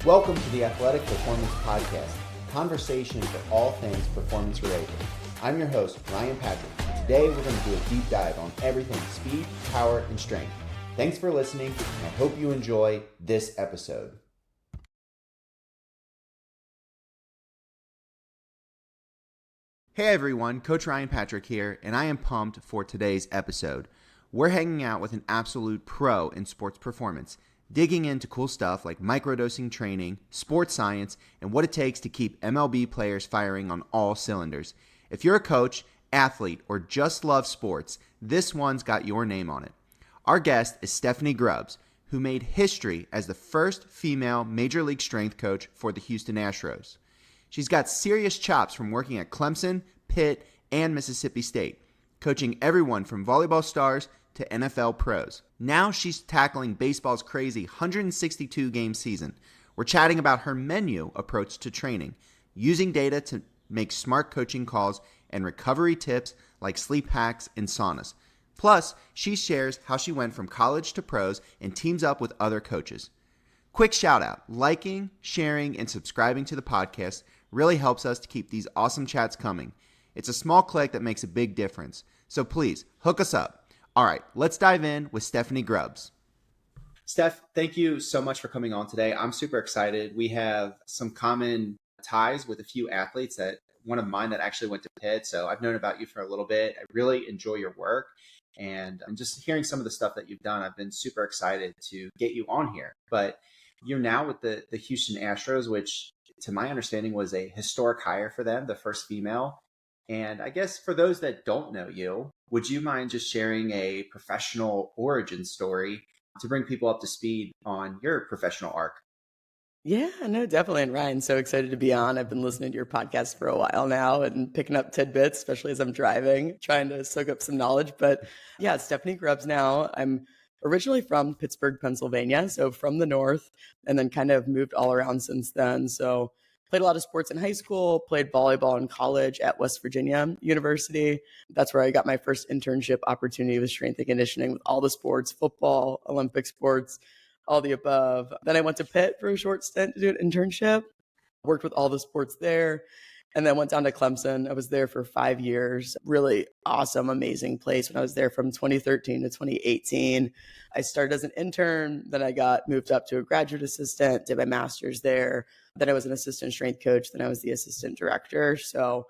Welcome to the Athletic Performance Podcast, conversation for all things performance related. I'm your host, Ryan Patrick, and today we're going to do a deep dive on everything speed, power, and strength. Thanks for listening, and I hope you enjoy this episode. Hey everyone, Coach Ryan Patrick here, and I am pumped for today's episode. We're hanging out with an absolute pro in sports performance, digging into cool stuff like microdosing training, sports science, and what it takes to keep MLB players firing on all cylinders. If you're a coach, athlete, or just love sports, this one's got your name on it. Our guest is Stephanie Grubbs, who made history as the first female Major League strength coach for the Houston Astros. She's got serious chops from working at Clemson, Pitt, and Mississippi State, coaching everyone from volleyball stars to NFL pros. Now she's tackling baseball's crazy 162-game season. We're chatting about her menu approach to training, using data to make smart coaching calls, and recovery tips like sleep hacks and saunas. Plus, she shares how she went from college to pros and teams up with other coaches. Quick shout out, liking, sharing, and subscribing to the podcast really helps us to keep these awesome chats coming. It's a small click that makes a big difference. So please, hook us up. All right, let's dive in with Stephanie Grubbs. Steph, thank you so much for coming on today. I'm super excited. We have some common ties with a few athletes, one of mine that actually went to Pitt. So I've known about you for a little bit. I really enjoy your work. And I'm just hearing some of the stuff that you've done. I've been super excited to get you on here. But you're now with the Houston Astros, which to my understanding was a historic hire for them, the first female. And I guess for those that don't know you, would you mind just sharing a professional origin story to bring people up to speed on your professional arc? Yeah, no, definitely. And Ryan, so excited to be on. I've been listening to your podcast for a while now and picking up tidbits, especially as I'm driving, trying to soak up some knowledge. But yeah, Stephanie Grubbs now. I'm originally from Pittsburgh, Pennsylvania, so from the north, and then kind of moved all around since then. So played a lot of sports in high school, played volleyball in college at West Virginia University. That's where I got my first internship opportunity with strength and conditioning with all the sports, football, Olympic sports, all the above. Then I went to Pitt for a short stint to do an internship, worked with all the sports there, and then went down to Clemson. I was there for 5 years. Really awesome, amazing place. When I was there from 2013 to 2018, I started as an intern. Then I got moved up to a graduate assistant, did my master's there. Then I was an assistant strength coach. Then I was the assistant director. So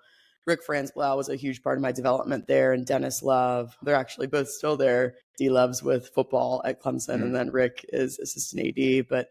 Rick Franzblau was a huge part of my development there, and Dennis Love. They're actually both still there. D Love's with football at Clemson, and then Rick is assistant AD. But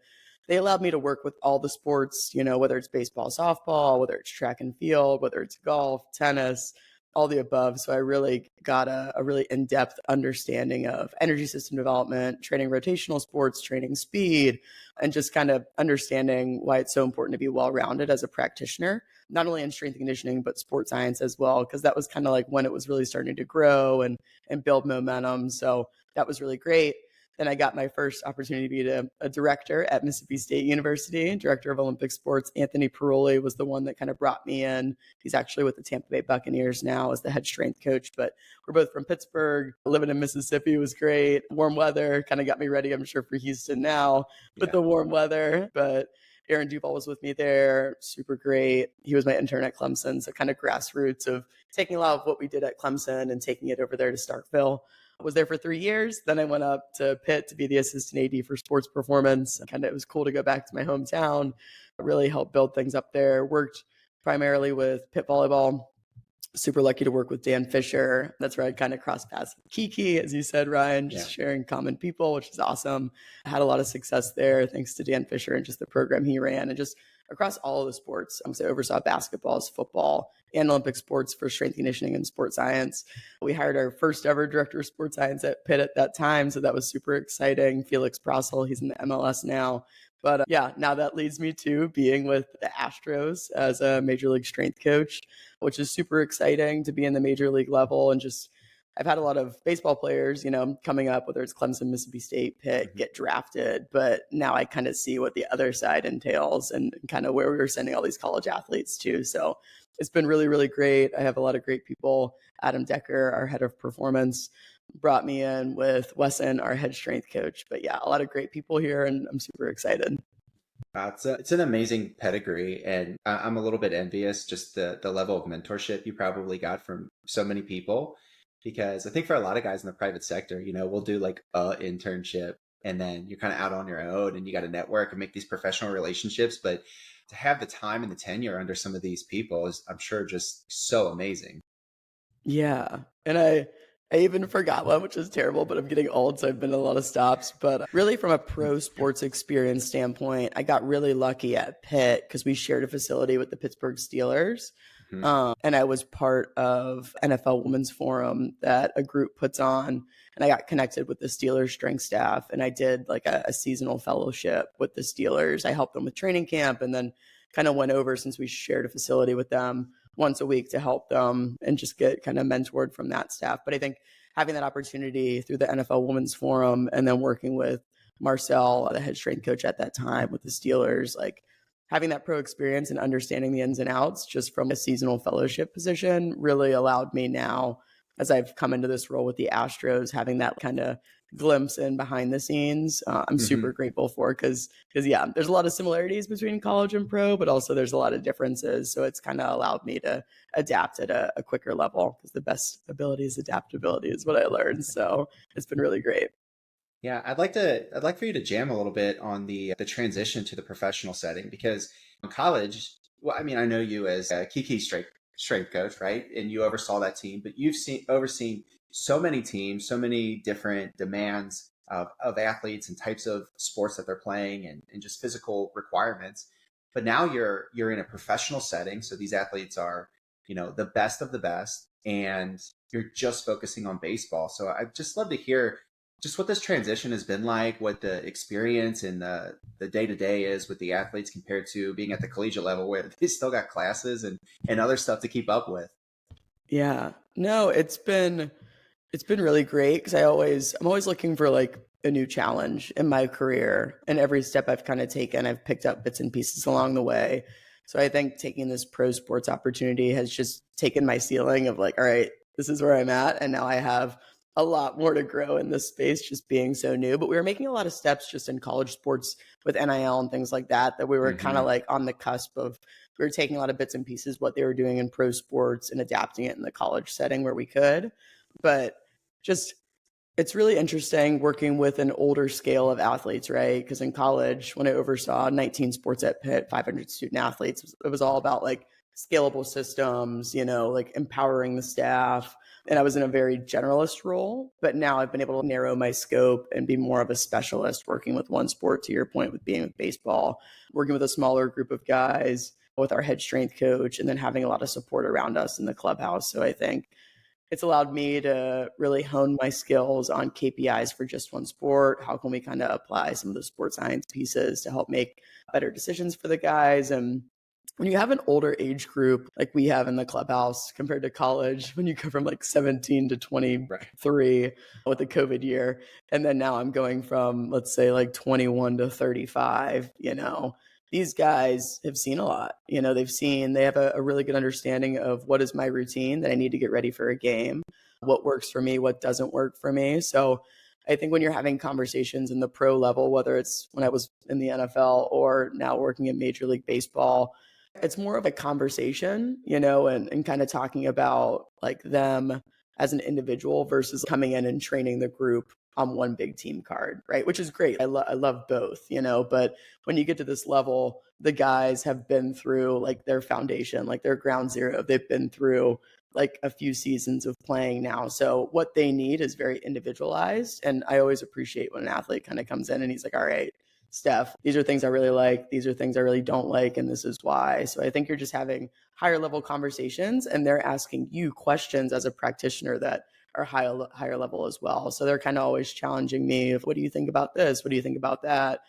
they allowed me to work with all the sports, whether it's baseball, softball, whether it's track and field, whether it's golf, tennis, all the above. So I really got a really in-depth understanding of energy system development, training rotational sports, training speed, and just kind of understanding why it's so important to be well-rounded as a practitioner, not only in strength and conditioning, but sports science as well, because that was kind of like when it was really starting to grow and build momentum. So that was really great. Then I got my first opportunity to be a director at Mississippi State University, director of Olympic sports. Anthony Paroli was the one that kind of brought me in. He's actually with the Tampa Bay Buccaneers now as the head strength coach, but we're both from Pittsburgh. Living in Mississippi was great. Warm weather kind of got me ready, I'm sure, for Houston now with the warm weather. But Aaron Duval was with me there. Super great. He was my intern at Clemson. So kind of grassroots of taking a lot of what we did at Clemson and taking it over there to Starkville. I was there for 3 years. Then I went up to Pitt to be the assistant AD for sports performance. It was cool to go back to my hometown. I really helped build things up there. Worked primarily with Pitt volleyball. Super lucky to work with Dan Fisher. That's where I kind of crossed paths with Kiki, as you said, Ryan, just sharing common people, which is awesome. I had a lot of success there thanks to Dan Fisher and just the program he ran and just across all of the sports. So I oversaw basketball, football, and Olympic sports for strength conditioning and sports science. We hired our first ever director of sports science at Pitt at that time. So that was super exciting. Felix Brossel, he's in the MLS now. But now that leads me to being with the Astros as a major league strength coach, which is super exciting to be in the major league level. And just, I've had a lot of baseball players, coming up, whether it's Clemson, Mississippi State, Pitt, get drafted. But now I kind of see what the other side entails and kind of where we were sending all these college athletes to. So it's been really, really great. I have a lot of great people. Adam Decker, our head of performance, brought me in with Wesson, our head strength coach. But a lot of great people here, and I'm super excited. It's an amazing pedigree, and I'm a little bit envious just the level of mentorship you probably got from so many people. Because I think for a lot of guys in the private sector, we'll do like a internship, and then you're kind of out on your own, and you got to network and make these professional relationships. But to have the time and the tenure under some of these people is, I'm sure, just so amazing. Yeah. And I even forgot one, which is terrible, but I'm getting old, so I've been to a lot of stops. But really, from a pro sports experience standpoint, I got really lucky at Pitt because we shared a facility with the Pittsburgh Steelers. Mhm. And I was part of NFL Women's Forum that a group puts on. And I got connected with the Steelers strength staff. And I did like a seasonal fellowship with the Steelers. I helped them with training camp and then kind of went over since we shared a facility with them once a week to help them and just get kind of mentored from that staff. But I think having that opportunity through the NFL Women's Forum and then working with Marcel, the head strength coach at that time with the Steelers, like having that pro experience and understanding the ins and outs just from a seasonal fellowship position really allowed me now, as I've come into this role with the Astros, having that kind of glimpse in behind the scenes. I'm Mhm. super grateful for because yeah, there's a lot of similarities between college and pro, but also there's a lot of differences. So it's kind of allowed me to adapt at a quicker level because the best ability is adaptability is what I learned. So it's been really great. Yeah, I'd like for you to jam a little bit on the transition to the professional setting because in college, well, I mean, I know you as a Kiki strength coach, right? And you oversaw that team, but you've overseen so many teams, so many different demands of athletes and types of sports that they're playing and just physical requirements. But now you're in a professional setting, so these athletes are, the best of the best, and you're just focusing on baseball. So I'd just love to hear just what this transition has been like, what the experience and the day to day is with the athletes compared to being at the collegiate level where they still got classes and other stuff to keep up with. Yeah. No, it's been really great because I'm always looking for like a new challenge in my career. And every step I've kind of taken, I've picked up bits and pieces along the way. So I think taking this pro sports opportunity has just taken my ceiling of like, all right, this is where I'm at. And now I have a lot more to grow in this space, just being so new. But we were making a lot of steps just in college sports with NIL and things like that, that we were kind of Hmm. like on the cusp of, we were taking a lot of bits and pieces, what they were doing in pro sports and adapting it in the college setting where we could. But just it's really interesting working with an older scale of athletes, right? Because in college, when I oversaw 19 sports at Pitt, 500 student athletes, it was all about like scalable systems, like empowering the staff. And I was in a very generalist role, but now I've been able to narrow my scope and be more of a specialist working with one sport, to your point, with being with baseball, working with a smaller group of guys with our head strength coach, and then having a lot of support around us in the clubhouse. So I think it's allowed me to really hone my skills on KPIs for just one sport. How can we kind of apply some of the sports science pieces to help make better decisions for the guys? And when you have an older age group like we have in the clubhouse compared to college, when you go from like 17 to Right. 23 with the COVID year, and then now I'm going from, let's say, like 21 to 35, these guys have seen a lot. They have a really good understanding of what is my routine that I need to get ready for a game, what works for me, what doesn't work for me. So I think when you're having conversations in the pro level, whether it's when I was in the NFL or now working in Major League Baseball, it's more of a conversation, and kind of talking about like them as an individual versus coming in and training the group on one big team card, right? Which is great. I love both, but when you get to this level, the guys have been through like their foundation, like their ground zero. They've been through like a few seasons of playing now. So what they need is very individualized. And I always appreciate when an athlete kind of comes in and he's like, all right, Steph, these are things I really like. These are things I really don't like. And this is why. So I think you're just having higher level conversations and they're asking you questions as a practitioner that are higher level as well. So they're kind of always challenging me of what do you think about this? What do you think about that?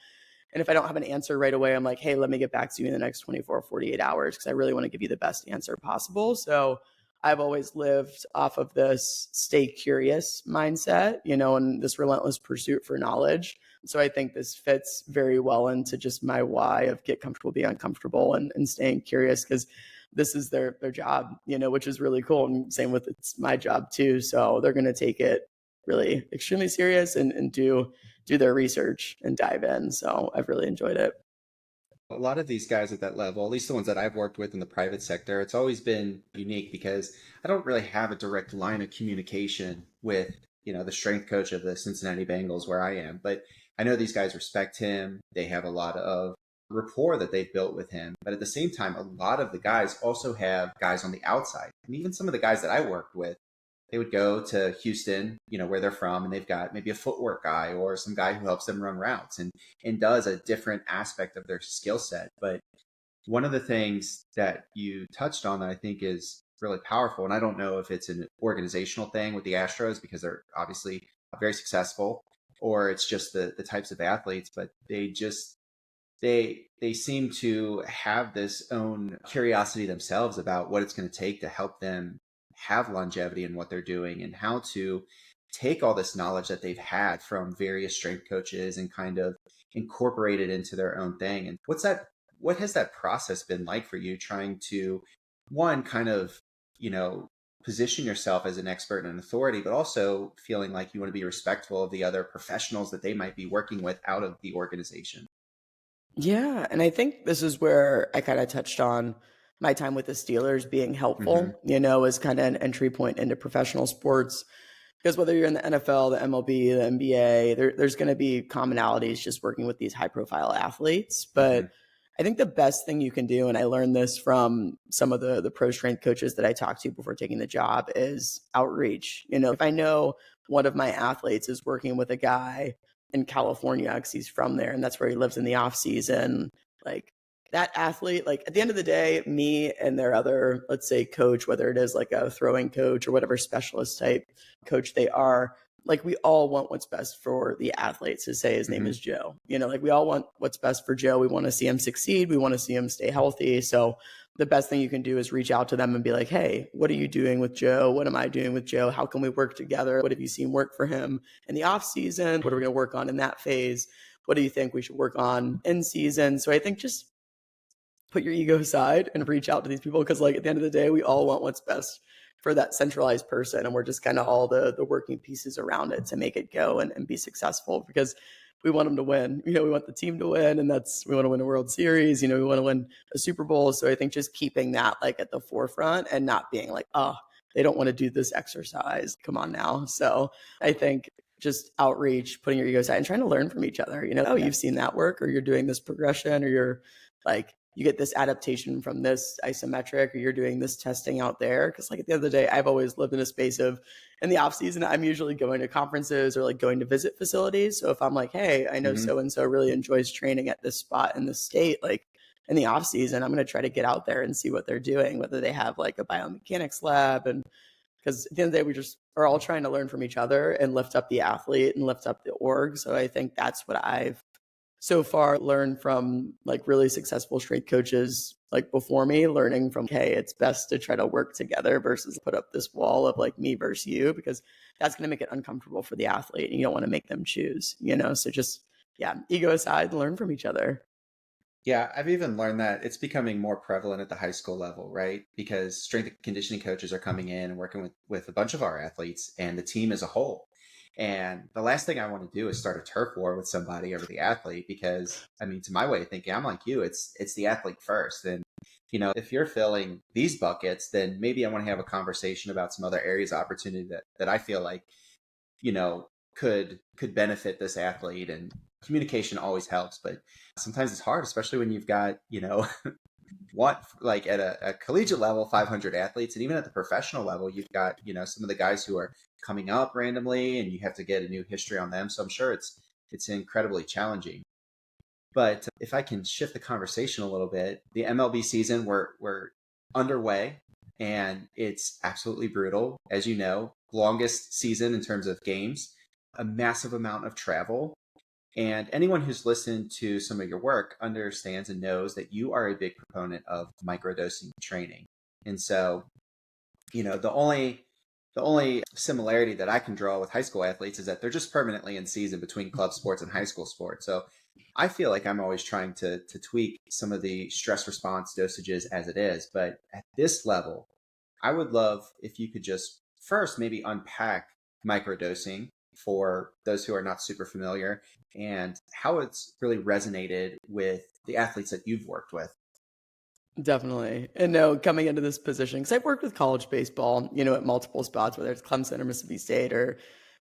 And if I don't have an answer right away, I'm like, hey, let me get back to you in the next 24, 48 hours because I really want to give you the best answer possible. So I've always lived off of this stay curious mindset, and this relentless pursuit for knowledge. So I think this fits very well into just my why of get comfortable, be uncomfortable, and staying curious because this is their job, which is really cool. And same with it's my job too. So they're going to take it really extremely serious and do their research and dive in. So I've really enjoyed it. A lot of these guys at that level, at least the ones that I've worked with in the private sector, it's always been unique because I don't really have a direct line of communication with, the strength coach of the Cincinnati Bengals where I am. But I know these guys respect him. They have a lot of rapport that they've built with him. But at the same time, a lot of the guys also have guys on the outside. And even some of the guys that I worked with, they would go to Houston, where they're from, and they've got maybe a footwork guy or some guy who helps them run routes and does a different aspect of their skill set. But one of the things that you touched on that I think is really powerful, and I don't know if it's an organizational thing with the Astros because they're obviously very successful, or it's just the types of athletes, but they seem to have this own curiosity themselves about what it's going to take to help them have longevity in what they're doing and how to take all this knowledge that they've had from various strength coaches and kind of incorporate it into their own thing. And what has that process been like for you trying to one kind of, position yourself as an expert and an authority, but also feeling like you want to be respectful of the other professionals that they might be working with out of the organization? Yeah, and I think this is where I kind of touched on my time with the Steelers being Mm-hmm. helpful, as kind of an entry point into professional sports. Because whether you're in the NFL, the MLB, the NBA, there's going to be commonalities just working with these high profile athletes. Mm-hmm. But I think the best thing you can do, and I learned this from some of the pro strength coaches that I talked to before taking the job, is outreach. If I know one of my athletes is working with a guy in California because he's from there and that's where he lives in the off season, like that athlete, like at the end of the day, me and their other, let's say, coach, whether it is like a throwing coach or whatever specialist type coach they are, like we all want what's best for the athletes. To say his name Mm-hmm. is Joe, like we all want what's best for Joe. We want to see him succeed. We want to see him stay healthy. So the best thing you can do is reach out to them and be like, hey, what are you doing with Joe? What am I doing with Joe? How can we work together? What have you seen work for him in the off season? What are we going to work on in that phase? What do you think we should work on in season? So I think just put your ego aside and reach out to these people, because like at the end of the day, we all want what's best for that centralized person, and we're just kind of all the working pieces around it to make it go and be successful, because we want them to win. We want the team to win, and we want to win a World Series. We want to win a Super Bowl. So I think just keeping that like at the forefront and not being like, oh, they don't want to do this exercise, come on now. So I think just outreach, putting your ego aside and trying to learn from each other. Oh, Yeah. you've seen that work, or you're doing this progression, or you're like, you get this adaptation from this isometric, or you're doing this testing out there. Because like at the end of the day, I've always lived in a space of, in the off season, I'm usually going to conferences or like going to visit facilities. So if I'm like, hey, I know Mm-hmm. so-and-so really enjoys training at this spot in the state, like in the off season, I'm going to try to get out there and see what they're doing, whether they have like a biomechanics lab. And because at the end of the day, we just are all trying to learn from each other and lift up the athlete and lift up the org. So I think that's what I've so far learned from like really successful strength coaches like before me, learning from, hey, it's best to try to work together versus put up this wall of like me versus you, because that's going to make it uncomfortable for the athlete and you don't want to make them choose. So just, yeah, ego aside, learn from each other. Yeah, I've even learned that it's becoming more prevalent at the high school level, right? Because strength and conditioning coaches are coming in and working with a bunch of our athletes and the team as a whole. And the last thing I want to do is start a turf war with somebody over the athlete because, I mean, to my way of thinking, I'm like you, it's the athlete first. And, if you're filling these buckets, then maybe I want to have a conversation about some other areas of opportunity that I feel like could benefit this athlete. And communication always helps, but sometimes it's hard, especially when you've got what, like at a collegiate level, 500 athletes, and even at the professional level, you've got some of the guys who are coming up randomly and you have to get a new history on them. So I'm sure it's incredibly challenging. But if I can shift the conversation a little bit, the MLB season, we're underway, and it's absolutely brutal. As you know, longest season in terms of games, a massive amount of travel. And anyone who's listened to some of your work understands and knows that you are a big proponent of microdosing training. And so, the only similarity that I can draw with high school athletes is that they're just permanently in season between club sports and high school sports. So I feel like I'm always trying to tweak some of the stress response dosages as it is. But at this level, I would love if you could just first maybe unpack microdosing for those who are not super familiar, and how it's really resonated with the athletes that you've worked with. Definitely. And no, coming into this position, because I've worked with college baseball, at multiple spots, whether it's Clemson or Mississippi State or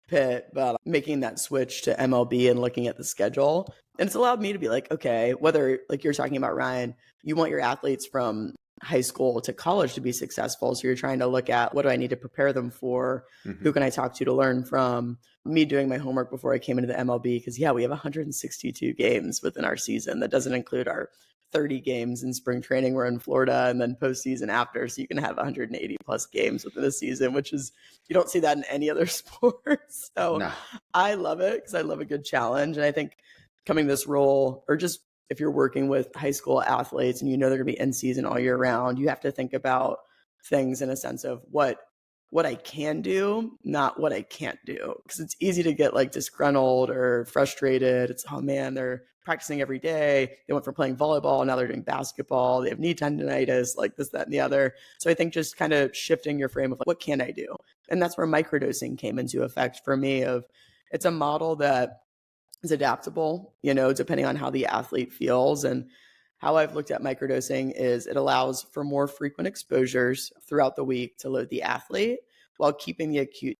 Pitt, but making that switch to MLB and looking at the schedule. And it's allowed me to be like, okay, whether like you're talking about, Ryan, you want your athletes from high school to college to be successful. So you're trying to look at what do I need to prepare them for? Who can I talk to learn from? Me doing my homework before I came into the MLB, because we have 162 games within our season. That doesn't include our 30 games in spring training. We're in Florida, and then postseason after. So you can have 180 plus games within a season, which is, you don't see that in any other sport. So No. I love it because I love a good challenge. And I think coming this role, or just if you're working with high school athletes and they're going to be in season all year round, you have to think about things in a sense of what I can do, not what I can't do. Because it's easy to get like disgruntled or frustrated. It's, oh man, they're practicing every day. They went from playing volleyball, now they're doing basketball. They have knee tendonitis, like this, that, and the other. So I think just kind of shifting your frame of like, what can I do? And that's where microdosing came into effect for me. It's a model that is adaptable, depending on how the athlete feels. And how I've looked at microdosing is it allows for more frequent exposures throughout the week to load the athlete while keeping the acute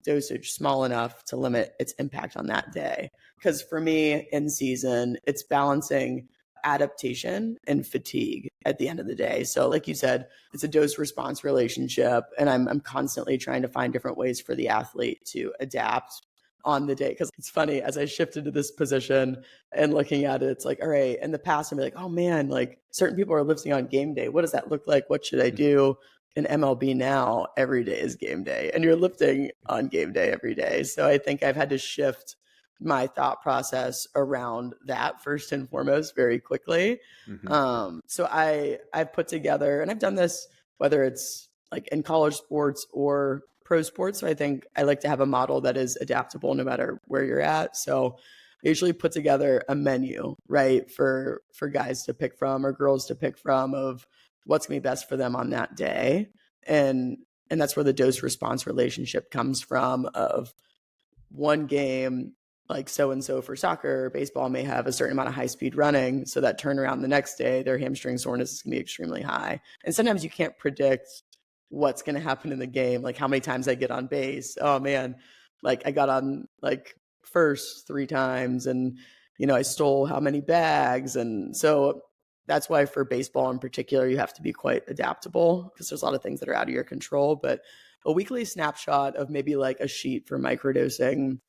dosage small enough to limit its impact on that day. Because for me in season, it's balancing adaptation and fatigue at the end of the day. So like you said, it's a dose response relationship, and I'm constantly trying to find different ways for the athlete to adapt on the day. Because it's funny, as I shifted to this position and looking at it, it's like, all right, in the past, I'm like, oh man, like certain people are lifting on game day. What does that look like? What should I do? In MLB now, every day is game day, and you're lifting on game day every day. So I think I've had to shift my thought process around that first and foremost very quickly. So I've put together, and I've done this whether it's like in college sports or pro sports. So I think I like to have a model that is adaptable no matter where you're at. So I usually put together a menu, right, for guys to pick from or girls to pick from of what's going to be best for them on that day. And that's where the dose response relationship comes from, of one game, like so-and-so for soccer or baseball may have a certain amount of high speed running. So that turnaround the next day, their hamstring soreness is going to be extremely high. And sometimes you can't predict what's going to happen in the game, like how many times I get on base. Oh man, like I got on like first 3 times, and I stole how many bags. And so that's why for baseball in particular, you have to be quite adaptable, because there's a lot of things that are out of your control. But a weekly snapshot of maybe like a sheet for microdosing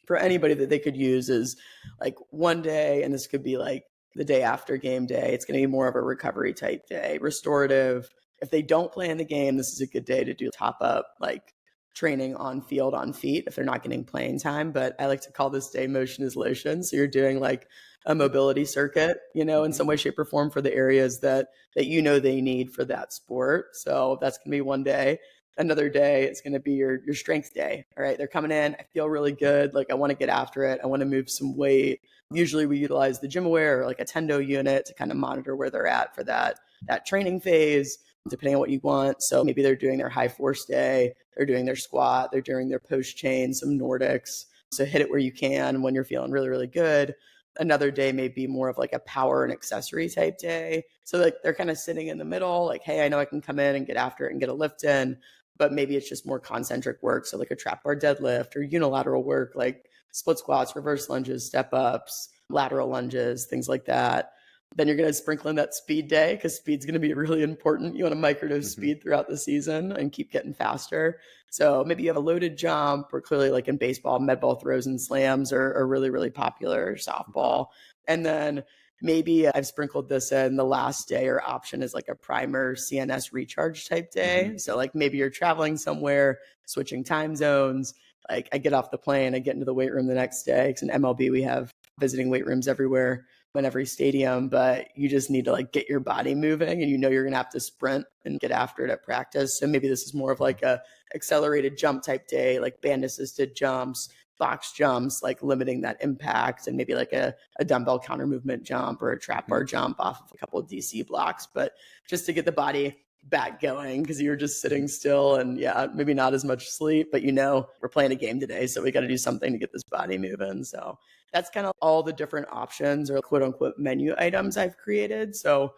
for anybody that they could use is like one day, and this could be like the day after game day. It's going to be more of a recovery type day, restorative. If they don't play in the game, this is a good day to do top up like training on field, on feet, if they're not getting playing time. But I like to call this day motion is lotion. So you're doing like a mobility circuit, in some way, shape, or form for the areas that they need for that sport. So that's going to be one day. Another day, it's going to be your strength day. All right, they're coming in. I feel really good. Like I want to get after it. I want to move some weight. Usually we utilize the gym aware or like a Tendo unit to kind of monitor where they're at for that training phase, depending on what you want. So maybe they're doing their high force day, they're doing their squat, they're doing their post chain, some Nordics. So hit it where you can when you're feeling really, really good. Another day may be more of like a power and accessory type day. So like they're kind of sitting in the middle, like, hey, I know I can come in and get after it and get a lift in, but maybe it's just more concentric work. So like a trap bar deadlift or unilateral work, like split squats, reverse lunges, step ups, lateral lunges, things like that. Then you're going to sprinkle in that speed day, because speed's going to be really important. You want to microdose speed throughout the season and keep getting faster. So maybe you have a loaded jump, or clearly like in baseball, med ball throws and slams are really, really popular, softball. And then maybe I've sprinkled this in the last day or option is like a primer CNS recharge type day. So like maybe you're traveling somewhere, switching time zones. Like I get off the plane, I get into the weight room the next day. Because in MLB, we have visiting weight rooms everywhere in every stadium, but you just need to like get your body moving, and you're going to have to sprint and get after it at practice. So maybe this is more of like a accelerated jump type day, like band assisted jumps, box jumps, like limiting that impact, and maybe like a dumbbell counter movement jump or a trap bar jump off of a couple of DC blocks, but just to get the body back going because you were just sitting still and maybe not as much sleep, but we're playing a game today, so we got to do something to get this body moving. So that's kind of all the different options or quote unquote menu items I've created. So,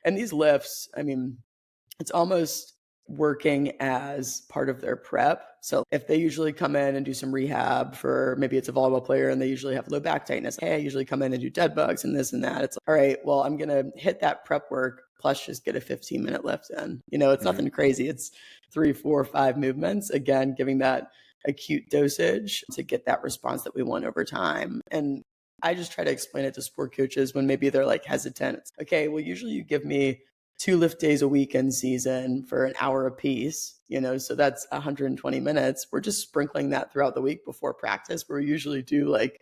and these lifts, I mean, it's almost working as part of their prep. So if they usually come in and do some rehab for, maybe it's a volleyball player and they usually have low back tightness. Hey, I usually come in and do dead bugs and this and that. It's like, all right, well, I'm going to hit that prep work plus just get a 15-minute lift in. It's nothing crazy. It's 3, 4, 5 movements. Again, giving that acute dosage to get that response that we want over time. And I just try to explain it to sport coaches when maybe they're like hesitant. It's, okay, well, usually you give me 2 lift days a week in season for an hour a piece, so that's 120 minutes. We're just sprinkling that throughout the week before practice, where we usually do like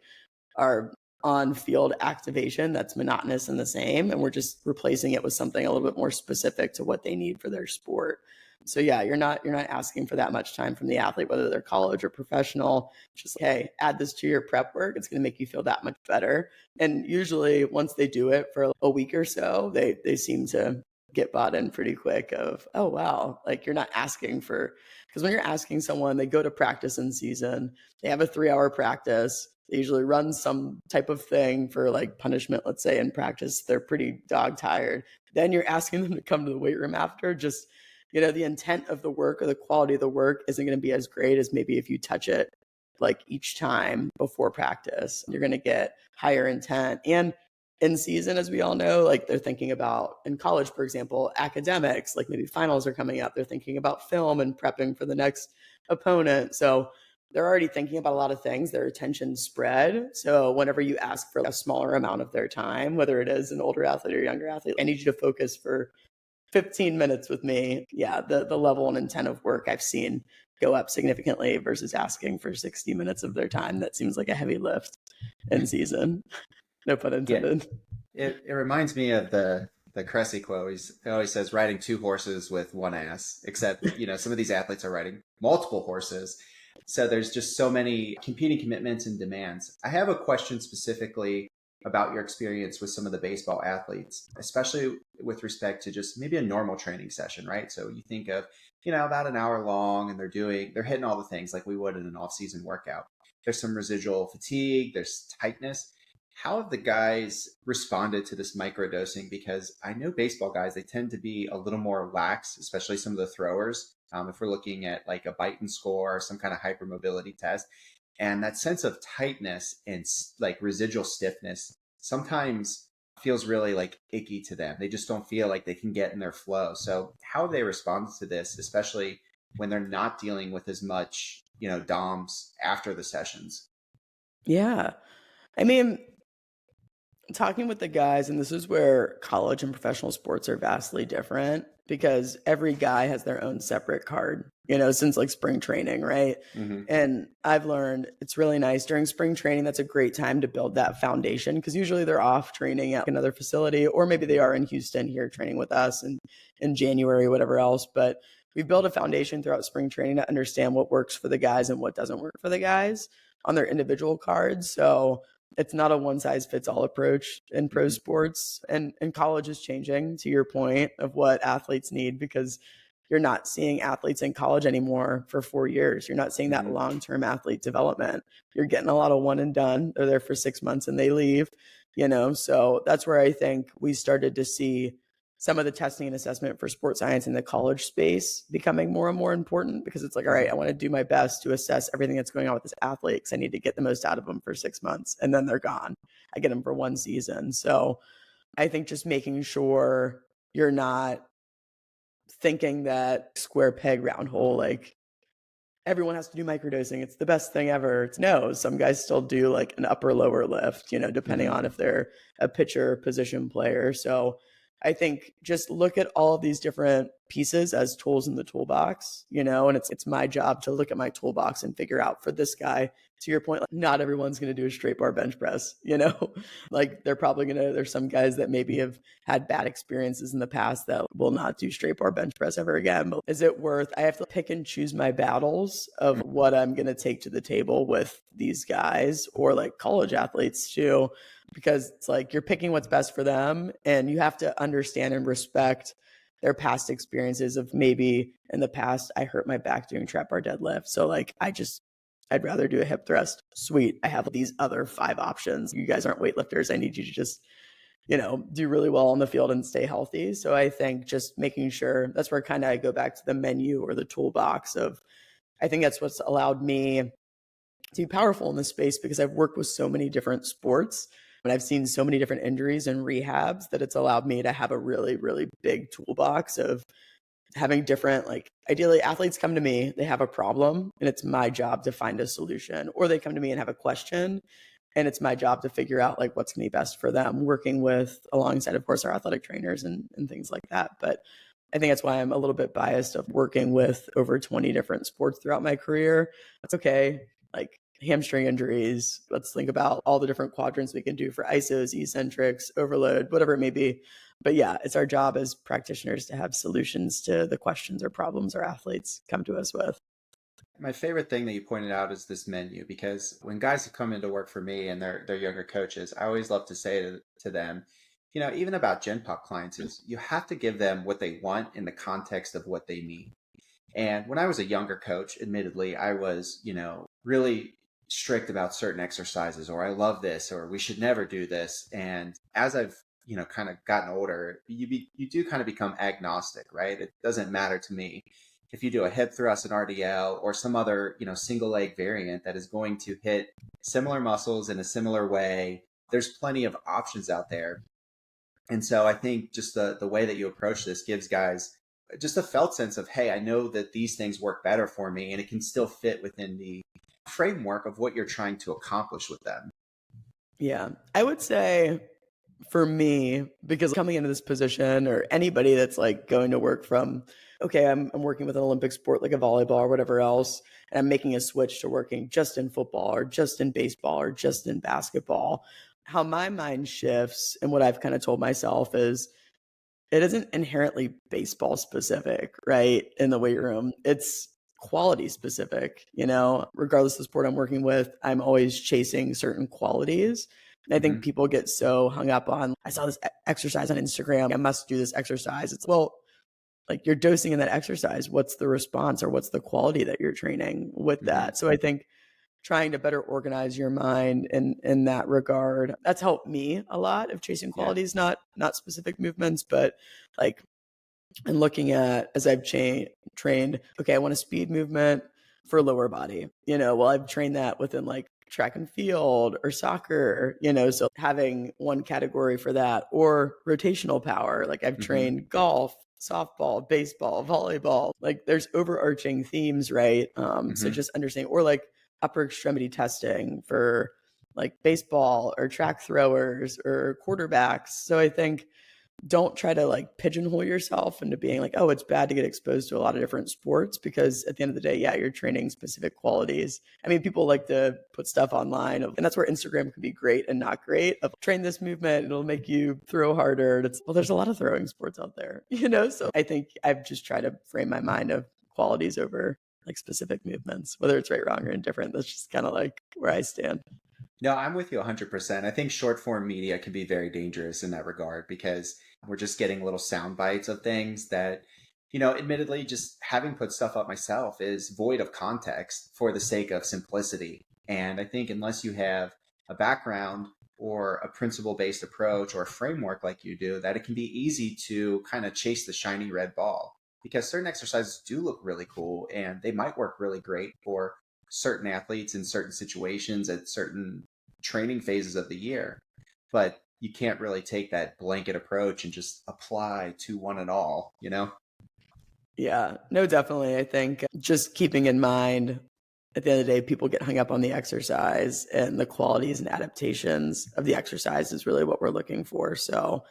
our on-field activation that's monotonous and the same, and we're just replacing it with something a little bit more specific to what they need for their sport. So yeah, you're not asking for that much time from the athlete, whether they're college or professional. Just hey, add this to your prep work. It's going to make you feel that much better. And usually once they do it for a week or so, they seem to get bought in pretty quick of, oh, wow, like you're not asking for, because when you're asking someone, they go to practice in season, they have a 3-hour practice, they usually run some type of thing for like punishment, let's say in practice, they're pretty dog tired. Then you're asking them to come to the weight room after, just, the intent of the work or the quality of the work isn't going to be as great as maybe if you touch it like each time before practice. You're going to get higher intent. And in season, as we all know, like they're thinking about in college, for example, academics, like maybe finals are coming up. They're thinking about film and prepping for the next opponent. So they're already thinking about a lot of things. Their attention spread. So whenever you ask for a smaller amount of their time, whether it is an older athlete or younger athlete, I need you to focus for 15 minutes with me. Yeah, the level and intent of work I've seen go up significantly versus asking for 60 minutes of their time. That seems like a heavy lift in season. No pun intended. Yeah. It reminds me of the Cressy quote. He always says riding 2 horses with 1 ass, except, some of these athletes are riding multiple horses. So there's just so many competing commitments and demands. I have a question specifically about your experience with some of the baseball athletes, especially with respect to just maybe a normal training session, right? So you think of, about an hour long and they're hitting all the things like we would in an off-season workout. There's some residual fatigue, there's tightness. How have the guys responded to this microdosing? Because I know baseball guys, they tend to be a little more lax, especially some of the throwers. If we're looking at like a bite and score or some kind of hypermobility test, and that sense of tightness and like residual stiffness sometimes feels really like icky to them. They just don't feel like they can get in their flow. So how have they responded to this, especially when they're not dealing with as much, DOMs after the sessions? Yeah. I mean, talking with the guys, and this is where college and professional sports are vastly different because every guy has their own separate card, since like spring training, right? Mm-hmm. And I've learned it's really nice during spring training. That's a great time to build that foundation because usually they're off training at another facility, or maybe they are in Houston here training with us in January, whatever else. But we build a foundation throughout spring training to understand what works for the guys and what doesn't work for the guys on their individual cards. So it's not a one size fits all approach in pro sports, and college is changing, to your point of what athletes need, because you're not seeing athletes in college anymore for 4 years. You're not seeing that long-term athlete development. You're getting a lot of one and done. They're there for 6 months and they leave, so that's where I think we started to see some of the testing and assessment for sports science in the college space becoming more and more important, because it's like, all right, I want to do my best to assess everything that's going on with this athlete because I need to get the most out of them for 6 months and then they're gone. I get them for 1 season. So I think just making sure you're not thinking that square peg round hole, like everyone has to do microdosing. It's the best thing ever. It's no, some guys still do like an upper lower lift, depending on if they're a pitcher position player. So I think just look at all of these different pieces as tools in the toolbox, and it's my job to look at my toolbox and figure out for this guy, to your point, like not everyone's going to do a straight bar bench press, like there's some guys that maybe have had bad experiences in the past that will not do straight bar bench press ever again. But is it worth, I have to pick and choose my battles of what I'm going to take to the table with these guys, or like college athletes too, because it's like you're picking what's best for them, and you have to understand and respect their past experiences of maybe in the past I hurt my back doing trap bar deadlift. So like I'd rather do a hip thrust. Sweet. I have these other 5 options. You guys aren't weightlifters. I need you to just, do really well on the field and stay healthy. So I think just making sure that's where kind of I go back to the menu or the toolbox of, I think that's what's allowed me to be powerful in this space because I've worked with so many different sports and I've seen so many different injuries and rehabs that it's allowed me to have a really, really big toolbox of having different, like ideally athletes come to me, they have a problem and it's my job to find a solution, or they come to me and have a question and it's my job to figure out like what's going to be best for them, working with alongside, of course, our athletic trainers and things like that. But I think that's why I'm a little bit biased of working with over 20 different sports throughout my career. That's okay. Like hamstring injuries, let's think about all the different quadrants we can do for isos, eccentrics, overload, whatever it may be. But yeah, it's our job as practitioners to have solutions to the questions or problems our athletes come to us with. My favorite thing that you pointed out is this menu, because when guys have come into work for me and they're younger coaches, I always love to say to them, even about Gen Pop clients is you have to give them what they want in the context of what they need. And when I was a younger coach, admittedly, I was, really strict about certain exercises, or I love this, or we should never do this. And as I've, kind of gotten older, you do kind of become agnostic, right? It doesn't matter to me if you do a hip thrust and RDL or some other, single leg variant that is going to hit similar muscles in a similar way. There's plenty of options out there. And so I think just the way that you approach this gives guys just a felt sense of, hey, I know that these things work better for me and it can still fit within the framework of what you're trying to accomplish with them. Yeah, I would say for me, because coming into this position or anybody that's like going to work from, okay, I'm working with an Olympic sport like a volleyball or whatever else, and I'm making a switch to working just in football or just in baseball or just in basketball, how my mind shifts and what I've kind of told myself is it isn't inherently baseball specific, right? In the weight room, it's quality specific, regardless of the sport I'm working with, I'm always chasing certain qualities. And I think people get so hung up on, I saw this exercise on Instagram, I must do this exercise. It's, well, like you're dosing in that exercise. What's the response or what's the quality that you're training with that? So I think trying to better organize your mind in that regard, that's helped me a lot of chasing qualities, not specific movements, but like, and looking at as I've trained, okay, I want a speed movement for lower body, well, I've trained that within like track and field or soccer, so having one category for that, or rotational power. Like I've trained golf, softball, baseball, volleyball, like there's overarching themes, right? So just understanding, or like upper extremity testing for like baseball or track throwers or quarterbacks. So I think don't try to like pigeonhole yourself into being like, oh, it's bad to get exposed to a lot of different sports, because at the end of the day, yeah, you're training specific qualities. I mean, people like to put stuff online and that's where Instagram can be great and not great of train this movement. It'll make you throw harder. Well, there's a lot of throwing sports out there, so I think I've just tried to frame my mind of qualities over like specific movements, whether it's right, wrong, or indifferent. That's just kind of like where I stand. No, I'm with you 100%. I think short form media can be very dangerous in that regard because we're just getting little sound bites of things that, admittedly, just having put stuff up myself is void of context for the sake of simplicity. And I think unless you have a background or a principle-based approach or a framework like you do, that it can be easy to kind of chase the shiny red ball, because certain exercises do look really cool and they might work really great for certain athletes in certain situations at certain training phases of the year, but you can't really take that blanket approach and just apply to one and all, Yeah, no, definitely. I think just keeping in mind at the end of the day, people get hung up on the exercise, and the qualities and adaptations of the exercise is really what we're looking for. So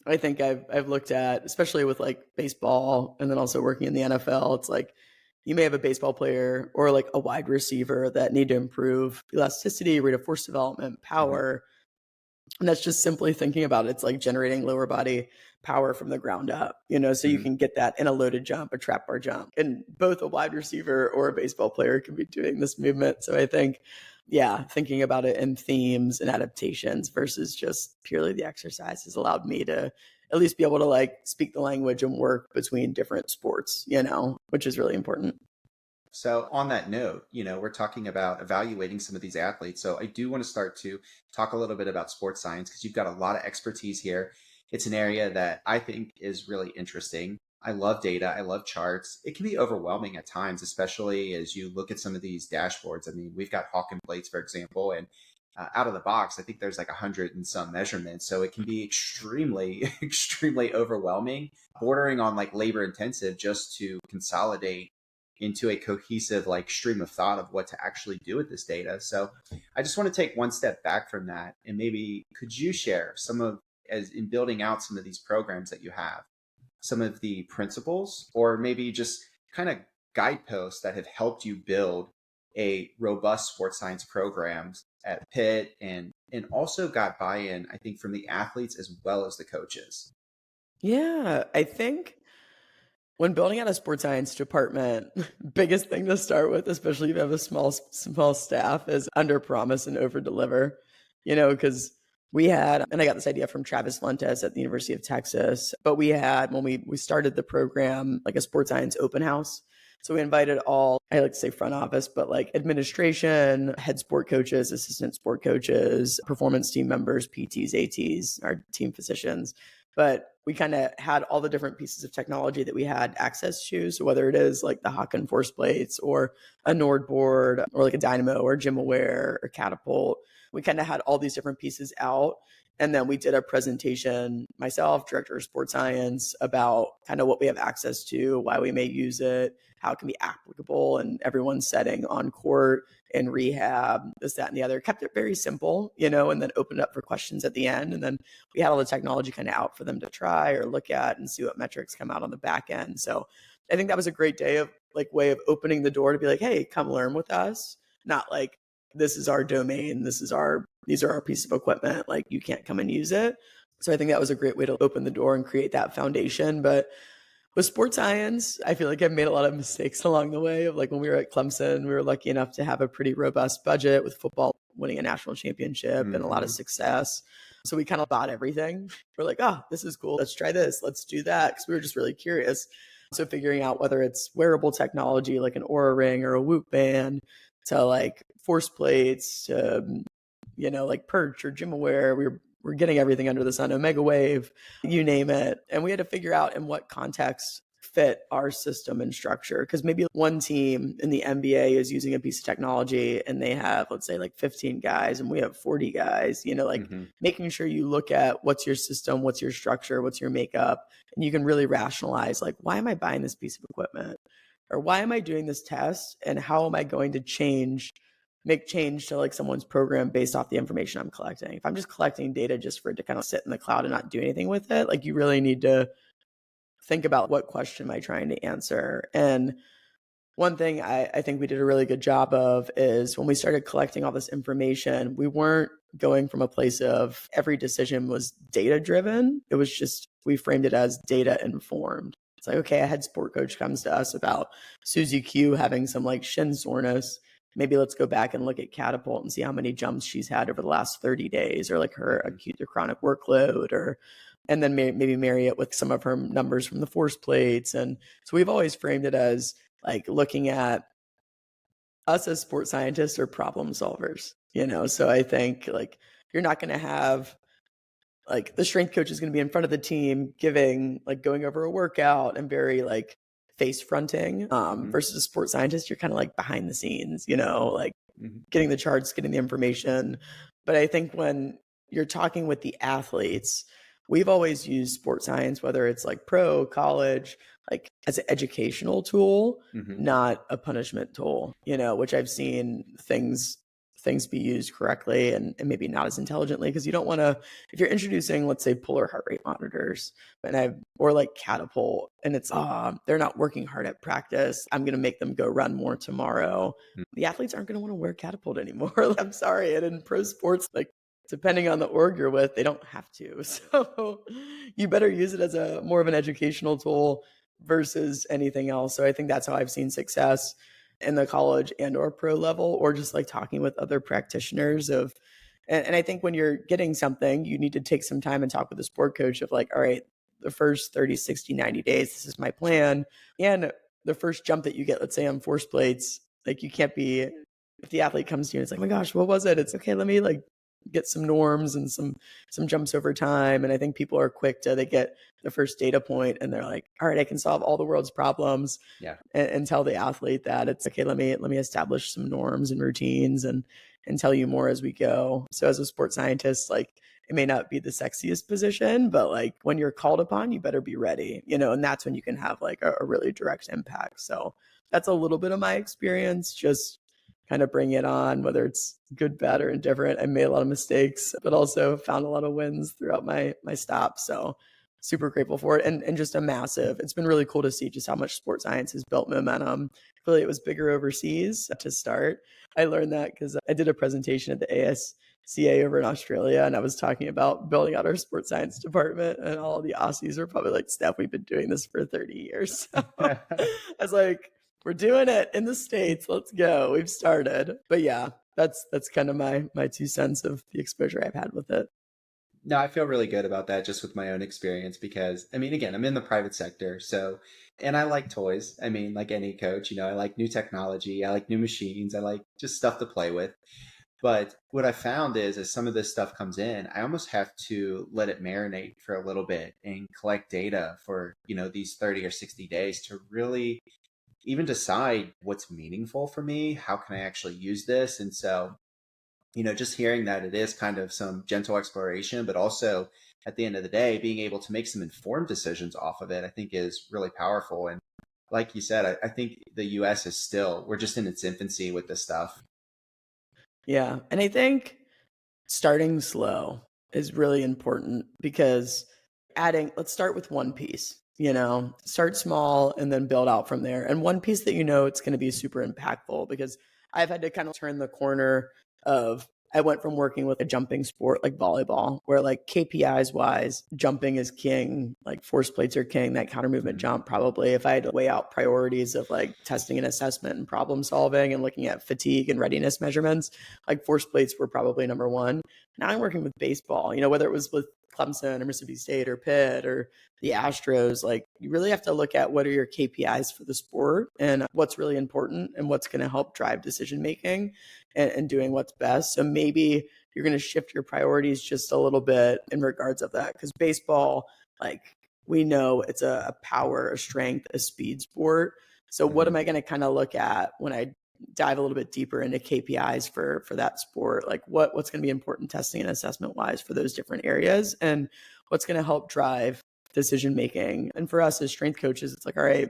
I think I've looked at, especially with like baseball and then also working in the NFL, it's like you may have a baseball player or like a wide receiver that need to improve elasticity, rate of force development, power. And that's just simply thinking about it. It's like generating lower body power from the ground up, so you can get that in a loaded jump, a trap bar jump. And both a wide receiver or a baseball player can be doing this movement. So I think, yeah, thinking about it in themes and adaptations versus just purely the exercise has allowed me to at least be able to like speak the language and work between different sports, which is really important. So on that note, we're talking about evaluating some of these athletes. So I do want to start to talk a little bit about sports science because you've got a lot of expertise here. It's an area that I think is really interesting. I love data. I love charts. It can be overwhelming at times, especially as you look at some of these dashboards. I mean, we've got Hawken plates, for example, and out of the box, I think there's like 100 and some measurements. So it can be extremely, extremely overwhelming, bordering on like labor intensive just to consolidate into a cohesive like stream of thought of what to actually do with this data. So I just want to take one step back from that, and maybe could you share some of, as in building out some of these programs that you have, some of the principles or maybe just kind of guideposts that have helped you build a robust sports science programs at Pitt, and also got buy-in, I think, from the athletes as well as the coaches? Yeah, I think when building out a sports science department, biggest thing to start with, especially if you have a small staff, is under promise and over deliver. Because we had, and I got this idea from Travis Fuentes at the University of Texas, but we had, when we started the program, like a sports science open house. So we invited all, I like to say front office, but like administration, head sport coaches, assistant sport coaches, performance team members, PTs, ATs, our team physicians. But we kind of had all the different pieces of technology that we had access to. So whether it is like the Hawken force plates or a Nord board or like a Dynamo or GymAware or Catapult, we kind of had all these different pieces out. And then we did a presentation, myself, director of sports science, about kind of what we have access to, why we may use it, how it can be applicable in everyone's setting on court, in rehab, this, that, and the other. Kept it very simple, and then opened up for questions at the end. And then we had all the technology kind of out for them to try or look at and see what metrics come out on the back end. So I think that was a great way of opening the door to be like, hey, come learn with us. Not like, this is our domain, these are our piece of equipment, like you can't come and use it. So I think that was a great way to open the door and create that foundation. But with sports science, I feel like I've made a lot of mistakes along the way. Of like when we were at Clemson, we were lucky enough to have a pretty robust budget with football winning a national championship and a lot of success. So we kind of bought everything. We're like, oh, this is cool. Let's try this. Let's do that. Because we were just really curious. So figuring out whether it's wearable technology like an Oura Ring or a Whoop band, to like force plates, to like Perch or GymAware, we're getting everything under the sun, Omega Wave, you name it. And we had to figure out in what context fit our system and structure. Because maybe one team in the NBA is using a piece of technology and they have, let's say, like 15 guys and we have 40 guys, making sure you look at what's your system, what's your structure, what's your makeup, and you can really rationalize, like, why am I buying this piece of equipment? Or why am I doing this test? And how am I going to make change to like someone's program based off the information I'm collecting? If I'm just collecting data just for it to kind of sit in the cloud and not do anything with it, like you really need to think about what question am I trying to answer? And one thing I think we did a really good job of is when we started collecting all this information, we weren't going from a place of every decision was data driven. It was just, we framed it as data informed. It's like, okay, a head sport coach comes to us about Susie Q having some like shin soreness. Maybe let's go back and look at Catapult and see how many jumps she's had over the last 30 days, or like her acute or chronic workload, and then maybe marry it with some of her numbers from the force plates. And so we've always framed it as like looking at us as sports scientists or problem solvers, So I think like you're not going to have like the strength coach is going to be in front of the team going over a workout and very like face fronting versus a sports scientist. You're kind of like behind the scenes, getting the charts, getting the information. But I think when you're talking with the athletes, we've always used sports science, whether it's like pro, college, like as an educational tool, not a punishment tool, which I've seen things be used correctly and maybe not as intelligently, because you don't want to, if you're introducing, let's say, polar heart rate monitors or like Catapult, and it's they're not working hard at practice, I'm going to make them go run more tomorrow. The athletes aren't going to want to wear Catapult anymore. I'm sorry. And in pro sports, like depending on the org you're with, they don't have to. So you better use it as a more of an educational tool versus anything else. So I think that's how I've seen success in the college and or pro level, or just like talking with other practitioners and I think when you're getting something, you need to take some time and talk with the sport coach of like, all right, the first 30, 60, 90 days, this is my plan. And the first jump that you get, let's say on force plates, like you can't be, if the athlete comes to you and it's like, oh my gosh, what was it? It's okay, let me like get some norms and some jumps over time. And I think people are quick to, they get the first data point and they're like, all right, I can solve all the world's problems. Yeah. And tell the athlete that it's okay, let me establish some norms and routines and tell you more as we go. So as a sports scientist, like it may not be the sexiest position, but like when you're called upon, you better be ready, and that's when you can have like a really direct impact. So that's a little bit of my experience, just kind of bring it on, whether it's good, bad, or indifferent. I made a lot of mistakes, but also found a lot of wins throughout my stops. So super grateful for it. And just it's been really cool to see just how much sports science has built momentum. Clearly it was bigger overseas to start. I learned that because I did a presentation at the ASCA over in Australia, and I was talking about building out our sports science department, and all the Aussies are probably like, Steph, we've been doing this for 30 years. So I was like, we're doing it in the States. Let's go. We've started. But yeah, that's kind of my 2 cents of the exposure I've had with it. No, I feel really good about that just with my own experience because, I mean, again, I'm in the private sector. So, and I like toys. I mean, like any coach, I like new technology. I like new machines. I like just stuff to play with. But what I found is as some of this stuff comes in, I almost have to let it marinate for a little bit and collect data for, these 30 or 60 days to really even decide what's meaningful for me. How can I actually use this? And so, just hearing that it is kind of some gentle exploration, but also at the end of the day, being able to make some informed decisions off of it, I think is really powerful. And like you said, I think the US is still, we're just in its infancy with this stuff. Yeah. And I think starting slow is really important because let's start with one piece, start small and then build out from there. And one piece that it's going to be super impactful, because I've had to kind of turn the corner of, I went from working with a jumping sport like volleyball, where like KPIs wise, jumping is king, like force plates are king, that counter movement jump probably. If I had to weigh out priorities of like testing and assessment and problem solving and looking at fatigue and readiness measurements, like force plates were probably number one. Now I'm working with baseball, whether it was with Clemson or Mississippi State or Pitt or the Astros, like you really have to look at what are your KPIs for the sport and what's really important and what's going to help drive decision making and doing what's best. So maybe you're going to shift your priorities just a little bit in regards of that, because baseball, like we know it's a power, a strength, a speed sport. So what am I going to kind of look at when I dive a little bit deeper into KPIs for that sport? Like what's going to be important testing and assessment wise for those different areas, and what's going to help drive decision making. And for us as strength coaches, it's like, all right,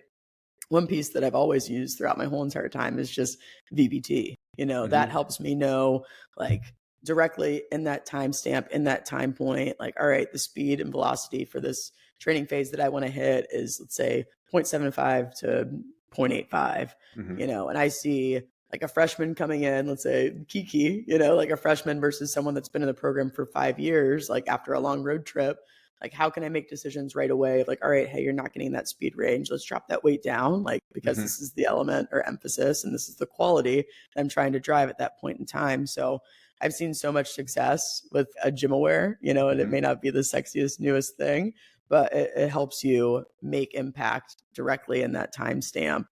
one piece that I've always used throughout my whole entire time is just VBT. That helps me know like directly in that timestamp, in that time point, like, all right, the speed and velocity for this training phase that I want to hit is, let's say, 0.75 to 0.85, and I see like a freshman coming in, let's say Kiki, like a freshman versus someone that's been in the program for 5 years, like after a long road trip. Like, how can I make decisions right away of like, all right, hey, you're not getting that speed range. Let's drop that weight down, like, because this is the element or emphasis and this is the quality I'm trying to drive at that point in time. So I've seen so much success with a gym aware, and it may not be the sexiest, newest thing, but it helps you make impact directly in that timestamp.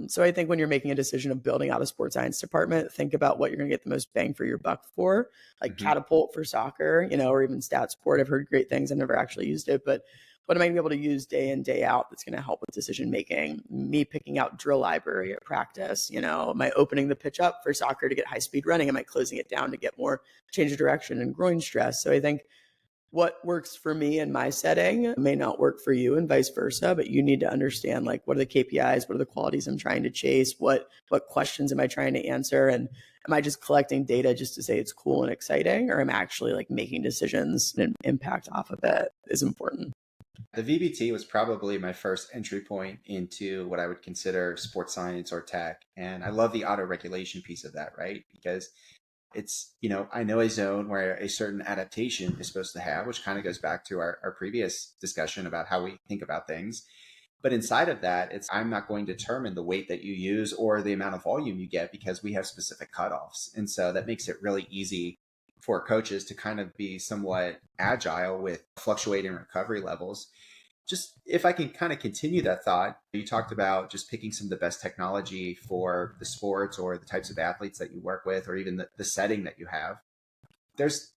So I think when you're making a decision of building out a sports science department, think about what you're going to get the most bang for your buck for, like catapult for soccer, or even stat sport. I've heard great things. I've never actually used it, but what am I going to be able to use day in, day out that's going to help with decision making? Me picking out drill library at practice, am I opening the pitch up for soccer to get high speed running? Am I closing it down to get more change of direction and groin stress? So I think what works for me in my setting may not work for you and vice versa, but you need to understand like what are the KPIs, what are the qualities I'm trying to chase, what questions am I trying to answer, and am I just collecting data just to say it's cool and exciting, or am I actually like making decisions and impact off of it is important. The VBT was probably my first entry point into what I would consider sports science or tech. And I love the auto regulation piece of that, right? Because it's, I know a zone where a certain adaptation is supposed to have, which kind of goes back to our previous discussion about how we think about things. But inside of that, I'm not going to determine the weight that you use or the amount of volume you get because we have specific cutoffs. And so that makes it really easy for coaches to kind of be somewhat agile with fluctuating recovery levels. just if I can kind of continue that thought, you talked about just picking some of the best technology for the sports or the types of athletes that you work with, or even the setting that you have. There's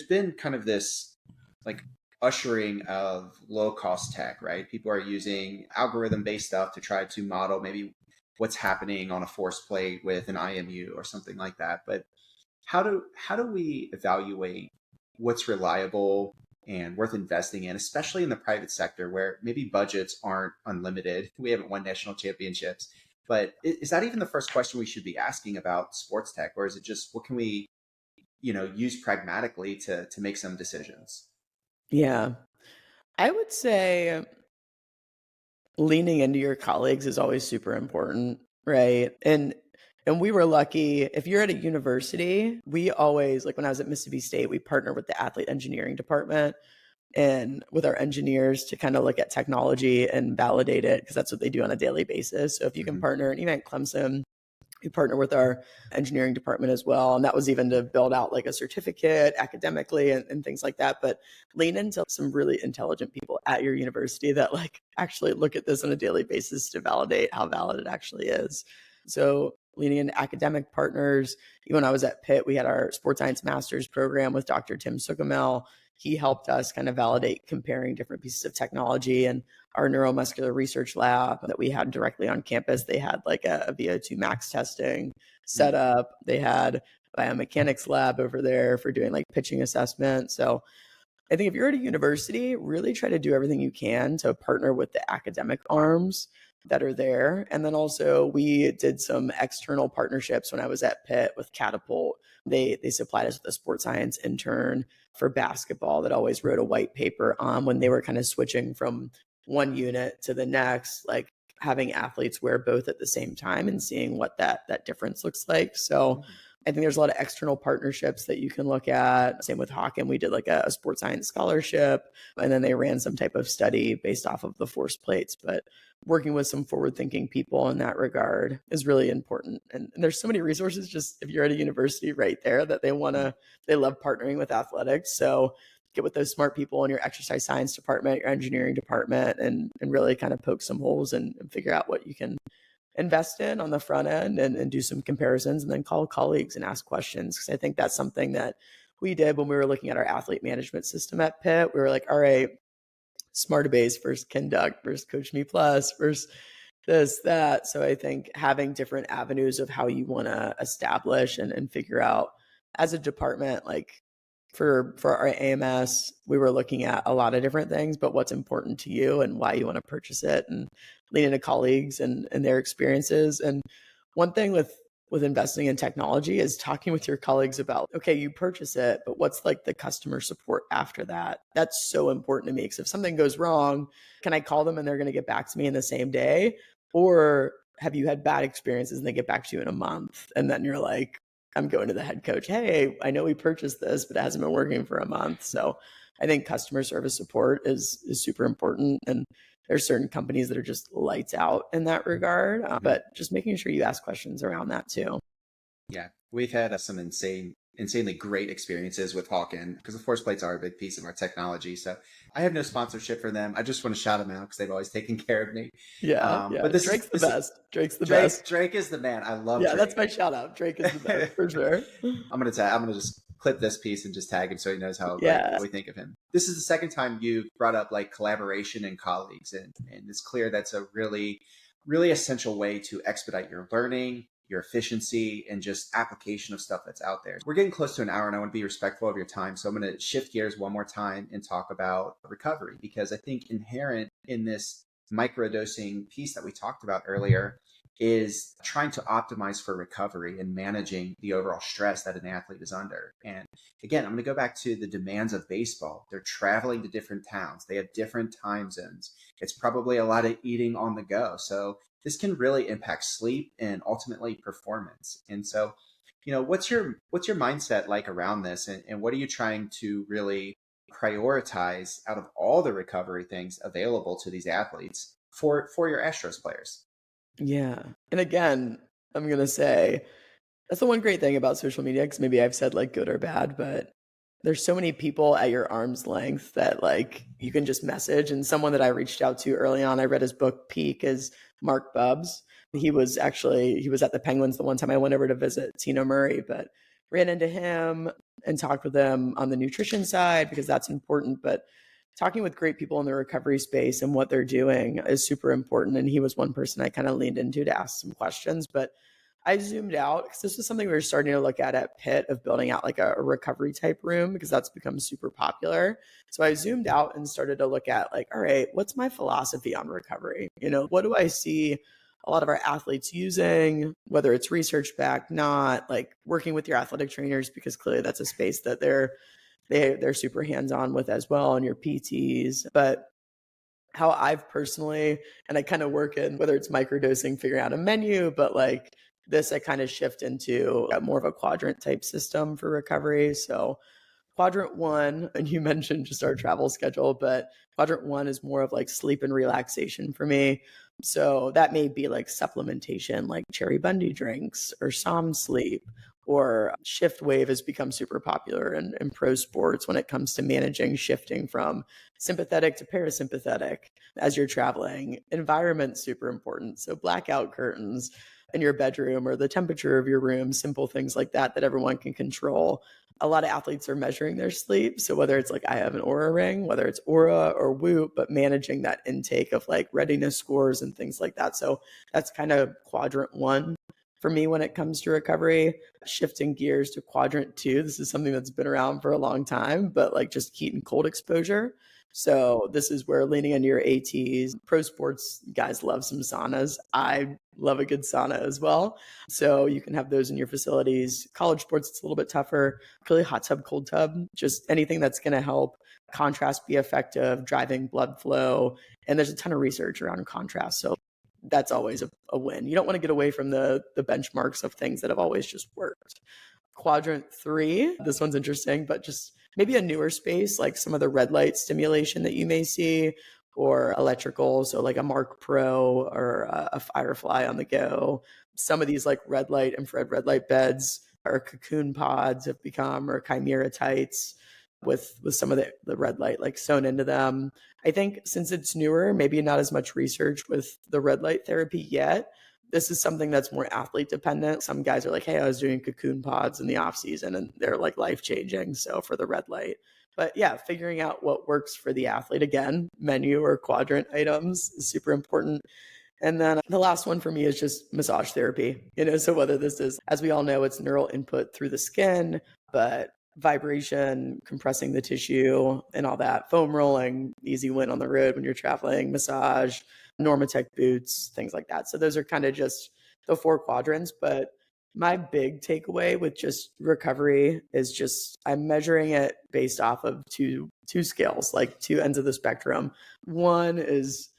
been kind of this like ushering of low cost tech, right? People are using algorithm based stuff to try to model maybe what's happening on a force plate with an IMU or something like that. But how do we evaluate what's reliable and worth investing in, especially in the private sector where maybe budgets aren't unlimited? We haven't won national championships, but is that even the first question we should be asking about sports tech, or is it just what can we use pragmatically to make some decisions? Yeah. I would say leaning into your colleagues is always super important, right? And we were lucky. If you're at a university, we always, like when I was at Mississippi State, we partner with the athlete engineering department and with our engineers to kind of look at technology and validate it, because that's what they do on a daily basis. So if you can Hmm. partner, and even at Clemson, we partner with our engineering department as well. And that was even to build out like a certificate academically and things like that. But lean into some really intelligent people at your university that like actually look at this on a daily basis to validate how valid it actually is. So leaning into academic partners. Even when I was at Pitt, we had our sports science master's program with Dr. Tim Sukamel. He helped us kind of validate comparing different pieces of technology. And our neuromuscular research lab that we had directly on campus, they had like a VO2 max testing set up. They had a biomechanics lab over there for doing like pitching assessment. So I think if you're at a university, really try to do everything you can to partner with the academic arms that are there. And then also we did some external partnerships when I was at Pitt with Catapult. They supplied us with a sports science intern for basketball that always wrote a white paper on when they were kind of switching from one unit to the next, like having athletes wear both at the same time and seeing what that difference looks like. So I think there's a lot of external partnerships that you can look at. Same with Hawken. We did like a sports science scholarship, and then they ran some type of study based off of the force plates. But working with some forward thinking people in that regard is really important. And there's so many resources just if you're at a university right there that they love partnering with athletics. So get with those smart people in your exercise science department, your engineering department, and really kind of poke some holes and figure out what you can invest in on the front end and do some comparisons, and then call colleagues and ask questions. Because I think that's something that we did when we were looking at our athlete management system at Pitt. We were like, all right, Smartabase versus Conduct versus Coach Me Plus versus this, that. So I think having different avenues of how you want to establish and figure out as a department, like for our AMS, we were looking at a lot of different things, but what's important to you and why you want to purchase it, and lean into colleagues and their experiences. And one thing with investing in technology is talking with your colleagues about, okay, you purchase it, but what's like the customer support after that? That's so important to me. Because if something goes wrong, can I call them and they're going to get back to me in the same day? Or have you had bad experiences and they get back to you in a month? And then you're like, I'm going to the head coach, hey, I know we purchased this, but it hasn't been working for a month. So I think customer service support is super important. And there's certain companies that are just lights out in that regard, but just making sure you ask questions around that too. Yeah, we've had some insanely great experiences with Hawken because the force plates are a big piece of our technology. So I have no sponsorship for them. I just want to shout them out because they've always taken care of me. Yeah, But yeah. this is Drake's the this best. Drake's the best. Drake is the man. I love Yeah, that's Drake. my shout out. Drake is the best for sure. I'm gonna just clip this piece and just tag him so he knows how like Yeah. we think of him. This is the second time you've brought up like collaboration and colleagues, and it's clear that's a really essential way to expedite your learning, your efficiency, and just application of stuff that's out there. We're getting close to an hour, and I want to be respectful of your time, so I'm going to shift gears one more time and talk about recovery, because I think inherent in this microdosing piece that we talked about earlier is trying to optimize for recovery and managing the overall stress that an athlete is under. And again, I'm going to go back to the demands of baseball. They're traveling to different towns, they have different time zones. It's probably a lot of eating on the go. So this can really impact sleep and ultimately performance. And so, what's your mindset like around this, and what are you trying to really prioritize out of all the recovery things available to these athletes for your Astros players? Yeah. And again, I'm going to say that's the one great thing about social media, because maybe I've said like good or bad, but there's so many people at your arm's length that like you can just message. And someone that I reached out to early on, I read his book Peak, is Mark Bubbs. He was at the Penguins the one time I went over to visit Tino Murray, but ran into him and talked with him on the nutrition side because that's important. But talking with great people in the recovery space and what they're doing is super important. And he was one person I kind of leaned into to ask some questions. But I zoomed out because this was something we were starting to look at Pitt, of building out like a recovery type room because that's become super popular. So I zoomed out and started to look at like, all right, what's my philosophy on recovery? What do I see a lot of our athletes using, whether it's research backed, not, like working with your athletic trainers, because clearly that's a space that they're super hands-on with as well, and your PTs. But how I've personally, and I kind of work in whether it's microdosing, figuring out a menu, but like this, I kind of shift into more of a quadrant type system for recovery. So Quadrant one, and you mentioned just our travel schedule, but Quadrant one is more of like sleep and relaxation for me. So that may be like supplementation, like Cherry Bundy drinks or Som Sleep, or shift wave has become super popular in pro sports when it comes to managing shifting from sympathetic to parasympathetic as you're traveling. Environment's super important. So blackout curtains in your bedroom or the temperature of your room, simple things like that everyone can control. A lot of athletes are measuring their sleep. So whether it's like I have an Aura ring, whether it's Aura or Whoop, but managing that intake of like readiness scores and things like that. So that's kind of Quadrant one for me when it comes to recovery. Shifting gears to Quadrant two, this is something that's been around for a long time, but like just heat and cold exposure. So this is where leaning into your ATs. Pro sports guys love some saunas. I love a good sauna as well. So you can have those in your facilities. College sports, it's a little bit tougher. Really hot tub, cold tub, just anything that's going to help contrast be effective, driving blood flow. And there's a ton of research around contrast. So that's always a win. You don't want to get away from the benchmarks of things that have always just worked. Quadrant three, this one's interesting, but just maybe a newer space, like some of the red light stimulation that you may see, or electrical. So like a Mark Pro or a Firefly on the go. Some of these like red light, infrared red light beds or cocoon pods have become, or chimera tights with some of the red light like sewn into them. I think since it's newer, maybe not as much research with the red light therapy yet. This is something that's more athlete dependent. Some guys are like, hey, I was doing cocoon pods in the off season and they're like life changing. So for the red light, but yeah, figuring out what works for the athlete, again, menu or quadrant items is super important. And then the last one for me is just massage therapy. So whether this is, as we all know, it's neural input through the skin, but vibration, compressing the tissue and all that, foam rolling, easy win on the road when you're traveling, massage, Normatec boots, things like that. So those are kind of just the four quadrants. But my big takeaway with just recovery is just I'm measuring it based off of two scales, like two ends of the spectrum. One is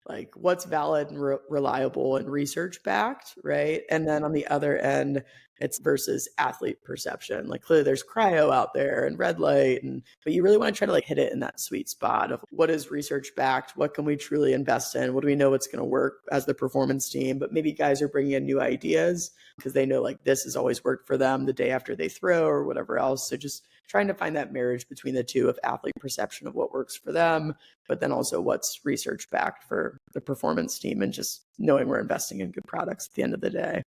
like what's valid and reliable and research backed, right? And then on the other end, it's versus athlete perception. Like clearly there's cryo out there and red light, but you really want to try to like hit it in that sweet spot of what is research backed, what can we truly invest in, what do we know what's going to work as the performance team. But maybe guys are bringing in new ideas because they know like this has always worked for them the day after they throw or whatever else. So just trying to find that marriage between the two of athlete perception of what works for them, but then also what's research backed for the performance team, and just knowing we're investing in good products at the end of the day.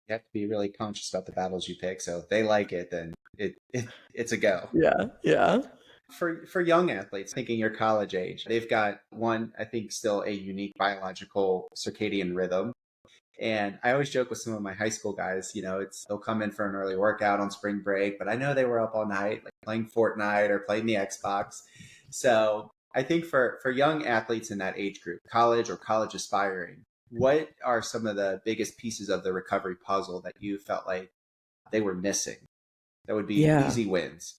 You have to be really conscious about the battles you pick. So if they like it, then it's a go. Yeah. For young athletes, thinking your college age, they've got one, I think, still a unique biological circadian rhythm. And I always joke with some of my high school guys, they'll come in for an early workout on spring break, but I know they were up all night, like playing Fortnite or playing the Xbox. So I think for young athletes in that age group, college or college aspiring, what are some of the biggest pieces of the recovery puzzle that you felt like they were missing that would be easy wins?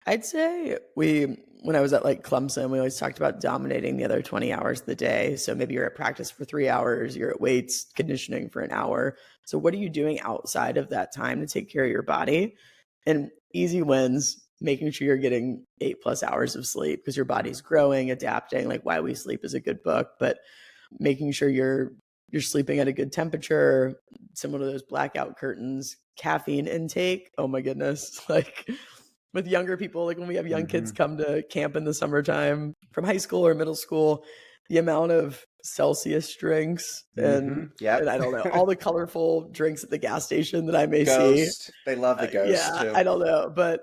I'd say when I was at like Clemson, we always talked about dominating the other 20 hours of the day. So maybe you're at practice for 3 hours, you're at weights, conditioning for an hour. So what are you doing outside of that time to take care of your body? And easy wins, making sure you're getting 8+ hours of sleep because your body's growing, adapting. Like Why We Sleep is a good book, but making sure you're sleeping at a good temperature, similar to those blackout curtains, caffeine intake. Oh my goodness. Like with younger people, like when we have young kids come to camp in the summertime from high school or middle school, the amount of Celsius drinks and Yep. I don't know, all the colorful drinks at the gas station that I may see. Ghost. They love the ghost Yeah, too. I don't know, but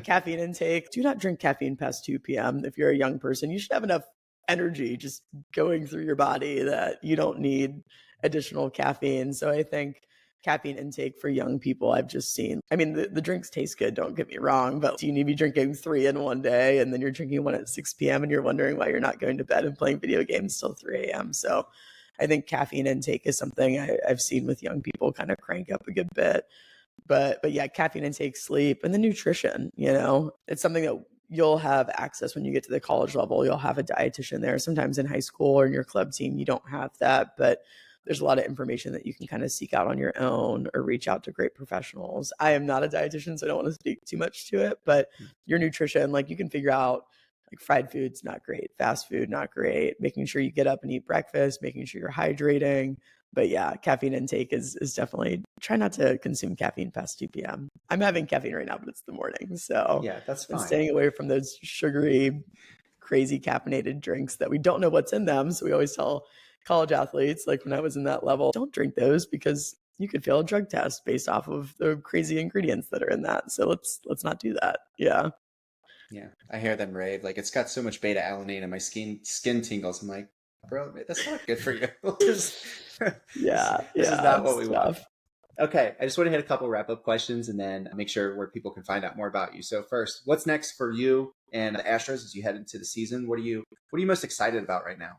caffeine intake, do not drink caffeine past 2 p.m. If you're a young person. You should have enough energy just going through your body that you don't need additional caffeine. So I think caffeine intake for young people, I've just seen. I mean, the drinks taste good, don't get me wrong, but you need to be drinking 3 in one day and then you're drinking one at 6 p.m. and you're wondering why you're not going to bed and playing video games till 3 a.m. So I think caffeine intake is something I've seen with young people kind of crank up a good bit. But yeah, caffeine intake, sleep, and the nutrition, it's something that you'll have access when you get to the college level. You'll have a dietitian there. Sometimes in high school or in your club team, you don't have that, but there's a lot of information that you can kind of seek out on your own or reach out to great professionals. I am not a dietitian, so I don't want to speak too much to it, but your nutrition, like you can figure out like fried food's not great, fast food, not great, making sure you get up and eat breakfast, making sure you're hydrating. But yeah, caffeine intake is definitely try not to consume caffeine past 2 p.m. I'm having caffeine right now, but it's the morning. So Yeah, that's I'm fine. staying away from those sugary, crazy caffeinated drinks that we don't know what's in them. So we always tell college athletes, like when I was in that level, don't drink those because you could fail a drug test based off of the crazy ingredients that are in that. So let's not do that. Yeah. Yeah, I hear them rave. Like, it's got so much beta alanine and my skin tingles. I'm like, bro, that's not good for you. this is not what we want. Okay, I just want to hit a couple wrap-up questions and then make sure where people can find out more about you. So first, what's next for you and the Astros as you head into the season? What are you most excited about right now?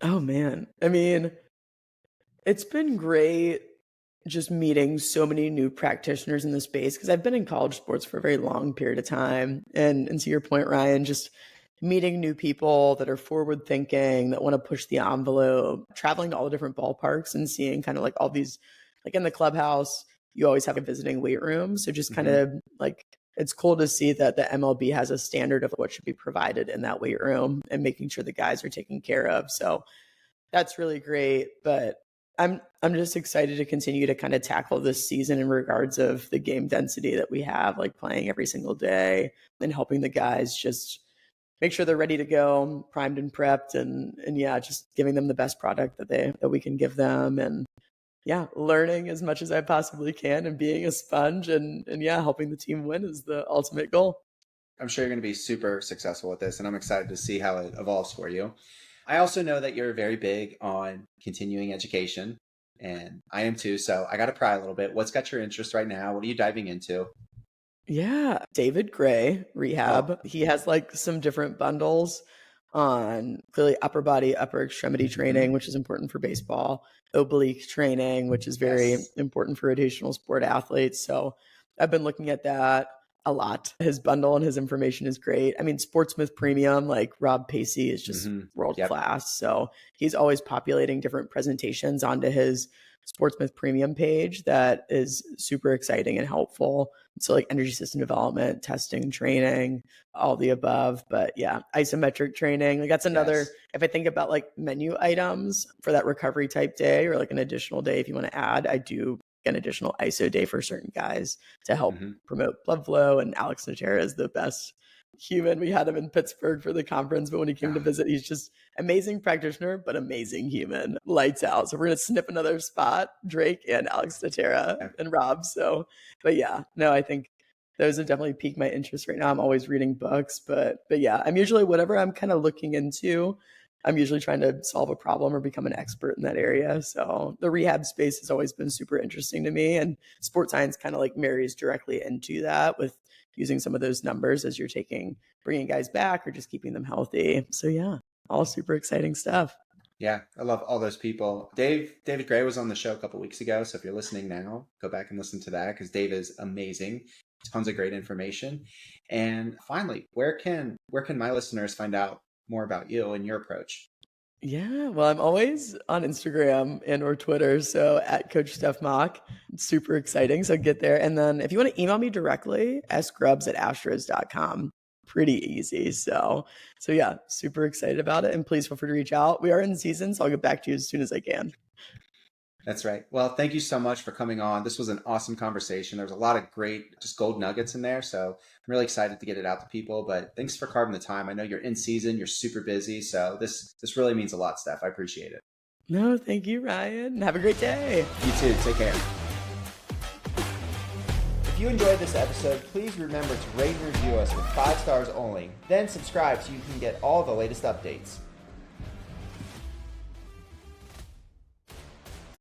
Oh man. I mean, it's been great just meeting so many new practitioners in the space because I've been in college sports for a very long period of time. And to your point, Ryan, just meeting new people that are forward thinking, that want to push the envelope, traveling to all the different ballparks and seeing kind of like all these, like in the clubhouse, you always have a visiting weight room. So just kind of like, it's cool to see that the MLB has a standard of what should be provided in that weight room and making sure the guys are taken care of. So that's really great. But I'm just excited to continue to kind of tackle this season in regards of the game density that we have, like playing every single day and helping the guys just make sure they're ready to go, primed and prepped, and yeah, just giving them the best product that we can give them, and yeah, learning as much as I possibly can and being a sponge, and yeah, helping the team win is the ultimate goal. I'm sure you're going to be super successful with this, and I'm excited to see how it evolves for you. I also know that you're very big on continuing education, and I am too. So I got to pry a little bit. What's got your interest right now? What are you diving into? Yeah, David Gray rehab. He has like some different bundles on clearly upper body, upper extremity training, which is important for baseball, oblique training, which is very important for rotational sport athletes. So I've been looking at that a lot. His bundle and his information is great. I mean, Sportsmith Premium, like Rob Pacey is just world class. So he's always populating different presentations onto his Sportsmith Premium page that is super exciting and helpful. So like energy system development, testing, training, all the above. But yeah, isometric training. Like that's another, if I think about like menu items for that recovery type day or like an additional day, if you want to add, I do an additional ISO day for certain guys to help promote blood flow. And Alex Natera is the best human. We had him in Pittsburgh for the conference, but when he came to visit, he's just amazing practitioner, but amazing human. Lights out. So we're going to snip another spot, Drake and Alex Natera and Rob. So, but yeah, no, I think those have definitely piqued my interest right now. I'm always reading books, but yeah, I'm usually whatever I'm kind of looking into, I'm usually trying to solve a problem or become an expert in that area. So the rehab space has always been super interesting to me, and sports science kind of like marries directly into that with using some of those numbers as you're bringing guys back or just keeping them healthy. So yeah, all super exciting stuff. Yeah, I love all those people. David Gray was on the show a couple weeks ago. So if you're listening now, go back and listen to that because Dave is amazing. Tons of great information. And finally, where can my listeners find out more about you and your approach? Yeah, well, I'm always on Instagram and or Twitter. So at Coach Steph Mock, super exciting. So get there. And then if you want to email me directly, sgrubbs@astros.com. Pretty easy. So yeah, super excited about it. And please feel free to reach out. We are in season, so I'll get back to you as soon as I can. That's right. Well, thank you so much for coming on. This was an awesome conversation. There was a lot of great just gold nuggets in there. So I'm really excited to get it out to people. But thanks for carving the time. I know you're in season, you're super busy. So this really means a lot, Steph. I appreciate it. No, thank you, Ryan. Have a great day. You too. Take care. If you enjoyed this episode, please remember to rate and review us with 5 stars only. Then subscribe so you can get all the latest updates.